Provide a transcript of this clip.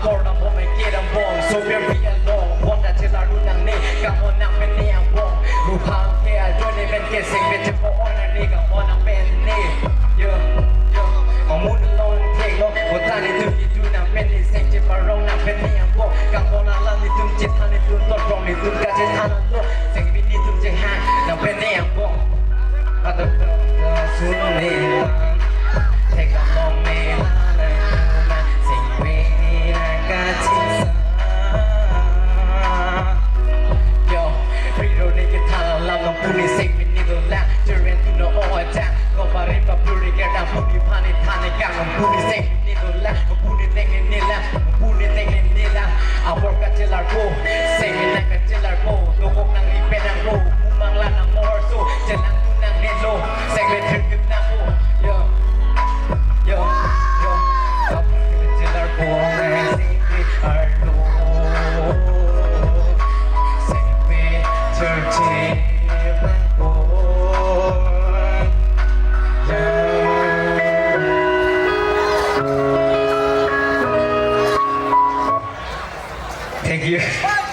for the moment get a bong so very alone วันนั้นที่เราดูหนังนี้กับวันนั้นเป็นเนียงวงรู้พังแค่ด้วยในเป็นเกสเซ็งเป็นเจ้าของนั่นนี่กับวันนั้นเป็นนี่เยอะของมูนลงเทคลงวันนั้นนี่ดูที่ดูนั่งเป็นนี่เซ็งจะมาร้องนั่งเป็นเนียงวงกับวันนั้นเรานี่ตุ้มจิตทันนี่ตุ้มต้นรองนี่ตุ้มกระเจ็ดทันนั่งเซ็งเป็นนี่ตุ้มจะห่างนั่งเป็นเนียงวงอาตมาสุดนี่เทคลองนี่มาเซ็งเป็นกระเจ็ดPuni sing me nido la, turn to no oja. Go pare pa puri ke da puni pani thane ka. Puni sing me nido la, puni teng ni la, puni teng ni la. Awor ka chelar ko, sing me na ka chelar ko. Dokok nang ipe nang ro, mumang la nang more so. Chelang tu nang nelo, sing me thir kim na ko. Yo, yo, yo. Awor ka chelar ko, sing me arlo. Sing me thir Thank you.